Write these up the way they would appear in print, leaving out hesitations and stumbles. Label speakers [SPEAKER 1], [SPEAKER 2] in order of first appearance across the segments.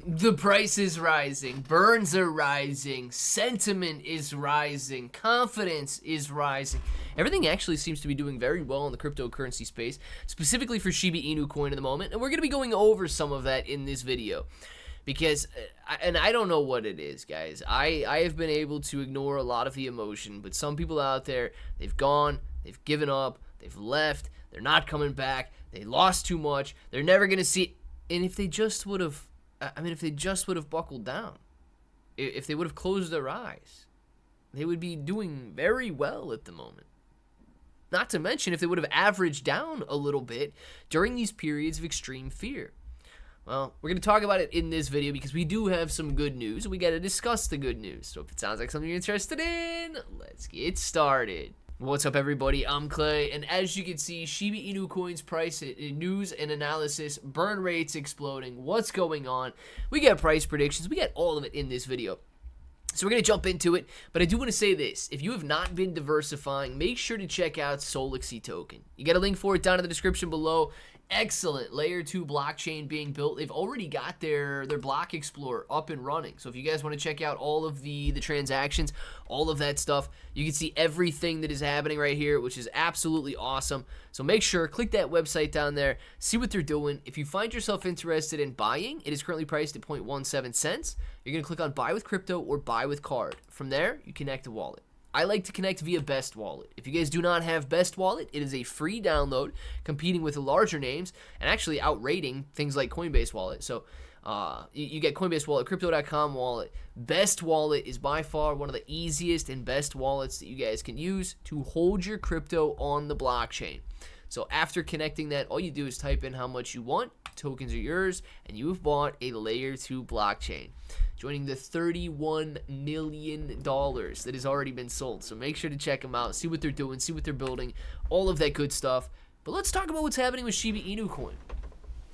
[SPEAKER 1] The price is rising, burns are rising, sentiment is rising, confidence is rising. Everything actually seems to be doing very well in the cryptocurrency space, specifically for Shiba Inu coin at the moment, and we're going to be going over some of that in this video. Because, and I don't know what it is, guys. I have been able to ignore a lot of the emotion, but some people out there, they've gone, they've given up, they've left, they're not coming back, they lost too much, they're never going to see, and if they just would have buckled down, if they would have closed their eyes, they would be doing very well at the moment. Not to mention if they would have averaged down a little bit during these periods of extreme fear. Well, we're going to talk about it in this video because we do have some good news, and we got to discuss the good news. So if it sounds like something you're interested in, let's get started. What's up, everybody? I'm Clay, and as you can see, Shiba Inu coin's price, news and analysis, burn rates exploding, what's going on. We got price predictions, we got all of it in this video. So we're going to jump into it, but I do want to say this. If you have not been diversifying, make sure to check out Solexie Token. You got a link for it down in the description below. Excellent layer 2 blockchain being built. They've already got their block explorer up and running. So if you guys want to check out all of the transactions, all of that stuff, you can see everything that is happening right here, which is absolutely awesome. So make sure, click that website down there, see what they're doing. If you find yourself interested in buying, it is currently priced at 0.17 cents. You're going to click on buy with crypto or buy with card. From there, you connect a wallet. I like to connect via Best Wallet. If you guys do not have Best Wallet, it is a free download competing with the larger names and actually outrating things like Coinbase Wallet. So you get Coinbase Wallet, Crypto.com Wallet. Best Wallet is by far one of the easiest and best wallets that you guys can use to hold your crypto on the blockchain. So after connecting that, all you do is type in how much you want, tokens are yours, and you have bought a layer 2 blockchain, joining the $31 million that has already been sold. So make sure to check them out, see what they're doing, see what they're building, all of that good stuff. But let's talk about what's happening with Shiba Inu coin.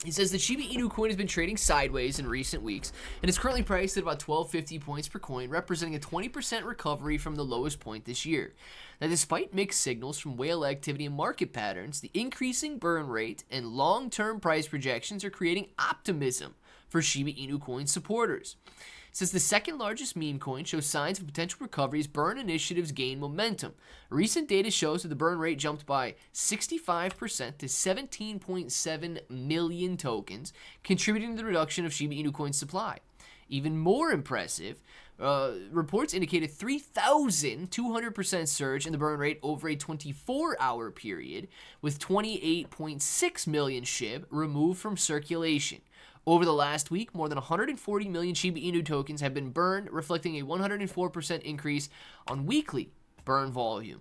[SPEAKER 1] It says the Shiba Inu coin has been trading sideways in recent weeks and is currently priced at about 1250 points per coin, representing a 20% recovery from the lowest point this year. Now, despite mixed signals from whale activity and market patterns, the increasing burn rate and long-term price projections are creating optimism for Shiba Inu coin supporters. Since the second largest meme coin shows signs of potential recovery as burn initiatives gain momentum. Recent data shows that the burn rate jumped by 65% to 17.7 million tokens, contributing to the reduction of Shiba Inu coin supply. Even more impressive, reports indicate a 3,200% surge in the burn rate over a 24-hour period, with 28.6 million SHIB removed from circulation. Over the last week, more than 140 million Shiba Inu tokens have been burned, reflecting a 104% increase on weekly burn volume.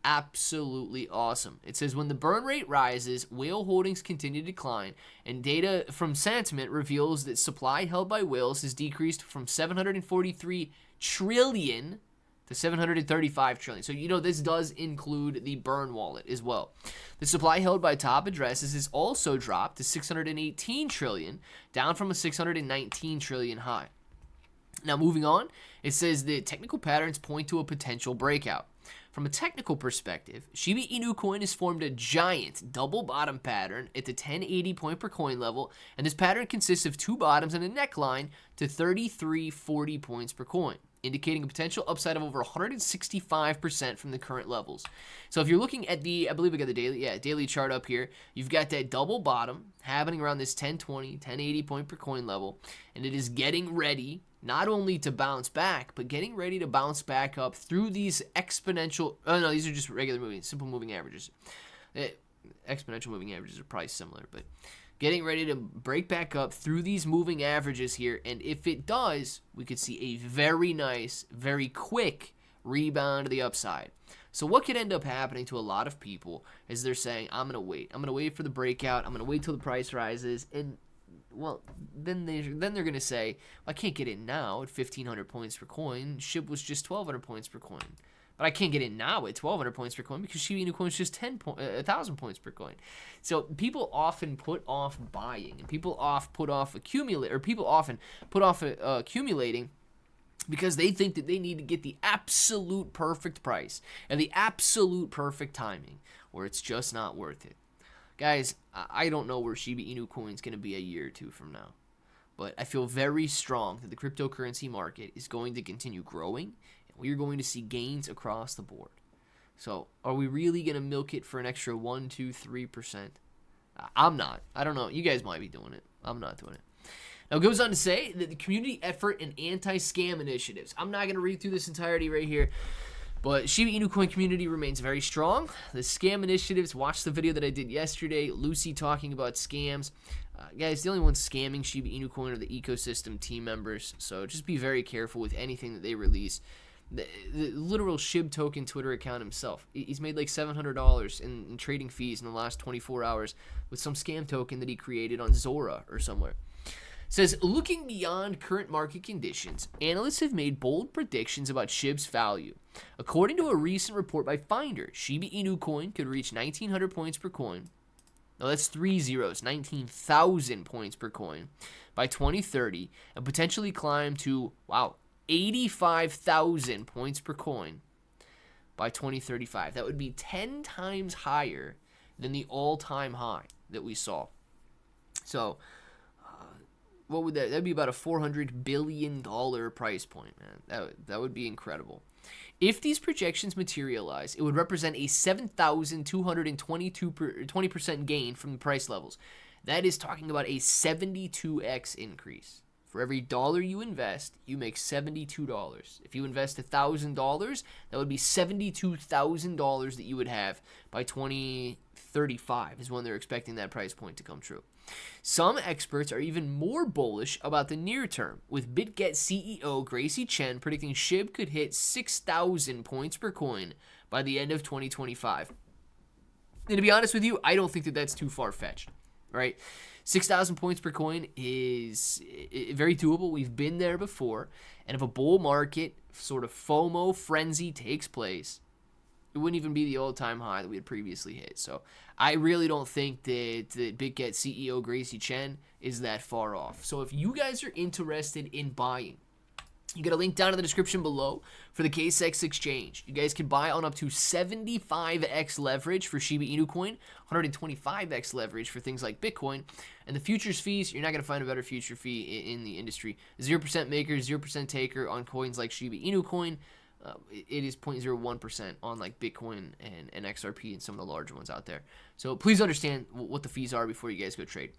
[SPEAKER 1] Absolutely awesome. It says when the burn rate rises, whale holdings continue to decline, and data from Sentiment reveals that supply held by whales has decreased from 743 trillion to 735 trillion. So, this does include the burn wallet as well. The supply held by top addresses has also dropped to 618 trillion, down from a 619 trillion high. Now, moving on, it says the technical patterns point to a potential breakout. From a technical perspective, Shiba Inu coin has formed a giant double bottom pattern at the 1080 point per coin level, and this pattern consists of two bottoms and a neckline to 3340 points per coin, indicating a potential upside of over 165% from the current levels. So if you're looking at I believe we got the daily chart up here, you've got that double bottom happening around this 1020, 1080 point per coin level, and it is getting ready not only to bounce back, but getting ready to bounce back up through these exponential, these are just regular simple moving averages. Exponential moving averages are probably similar, but getting ready to break back up through these moving averages here, and if it does, we could see a very nice, very quick rebound to the upside. So what could end up happening to a lot of people is they're saying, I'm going to wait for the breakout, I'm going to wait till the price rises, and well, then they're going to say, I can't get in now at 1,500 points per coin. SHIB was just 1,200 points per coin. But I can't get in now at 1,200 points per coin because Shiba Inu coin is just 1,000 points per coin. So people often put off buying, and people often put off accumulating because they think that they need to get the absolute perfect price and the absolute perfect timing, or it's just not worth it. Guys, I don't know where Shiba Inu coin is going to be a year or two from now. but I feel very strong that the cryptocurrency market is going to continue growing, and we are going to see gains across the board. So are we really going to milk it for an extra 1, 2, 3%? I'm not. I don't know. You guys might be doing it. I'm not doing it. Now, it goes on to say that the community effort and anti-scam initiatives. I'm not going to read through this entirety right here, but Shiba Inu coin community remains very strong. The scam initiatives, watch the video that I did yesterday, Lucy talking about scams. Guys, the only ones scamming Shiba Inu coin are the ecosystem team members, so just be very careful with anything that they release. The literal SHIB token Twitter account himself, he's made like $700 in trading fees in the last 24 hours with some scam token that he created on Soar or somewhere. Says, looking beyond current market conditions, analysts have made bold predictions about SHIB's value. According to a recent report by Finder, Shiba Inu coin could reach 1,900 points per coin. No, that's 3 zeros, 19,000 points per coin by 2030, and potentially climb to, wow, 85,000 points per coin by 2035. That would be 10 times higher than the all-time high that we saw. So, what would that'd be about a $400 billion price point, man. That would be incredible. If these projections materialize, it would represent a 7,220% gain from the price levels. That is talking about a 72x increase. For every dollar you invest, you make $72. If you invest $1,000, that would be $72,000 that you would have by 2035 is when they're expecting that price point to come true. Some experts are even more bullish about the near term, with BitGet CEO Gracie Chen predicting SHIB could hit 6,000 points per coin by the end of 2025. And to be honest with you, I don't think that that's too far-fetched, right? 6,000 points per coin is very doable. We've been there before. And if a bull market sort of FOMO frenzy takes place, it wouldn't even be the all-time high that we had previously hit. So I really don't think that BitGet CEO Gracie Chen is that far off. So if you guys are interested in buying, you get a link down in the description below for the KSX exchange. You guys can buy on up to 75x leverage for Shiba Inu coin, 125x leverage for things like Bitcoin, and the futures fees, you're not going to find a better future fee in the industry. 0% maker, 0% taker on coins like Shiba Inu coin. It is 0.01% on like Bitcoin and XRP and some of the larger ones out there. So please understand what the fees are before you guys go trade.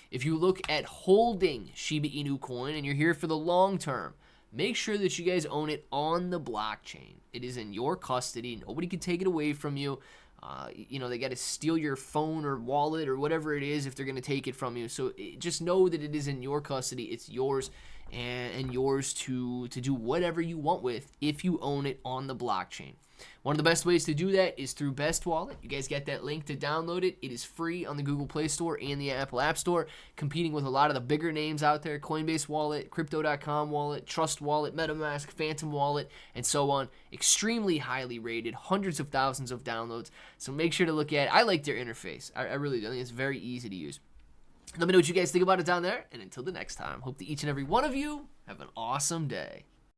[SPEAKER 1] If you look at holding Shiba Inu coin and you're here for the long term, make sure that you guys own it on the blockchain. It is in your custody. Nobody can take it away from you. They got to steal your phone or wallet or whatever it is if they're going to take it from you. So just know that it is in your custody. It's yours and yours to do whatever you want with if you own it on the blockchain. One of the best ways to do that is through Best Wallet. You guys get that link to download it. It is free on the Google Play Store and the Apple App Store, competing with a lot of the bigger names out there: Coinbase Wallet, Crypto.com Wallet, Trust Wallet, MetaMask, Phantom Wallet, and so on. Extremely highly rated, hundreds of thousands of downloads. So make sure to look at it. I like their interface. I really do. I think it's very easy to use. Let me know what you guys think about it down there. And until the next time, hope that each and every one of you have an awesome day.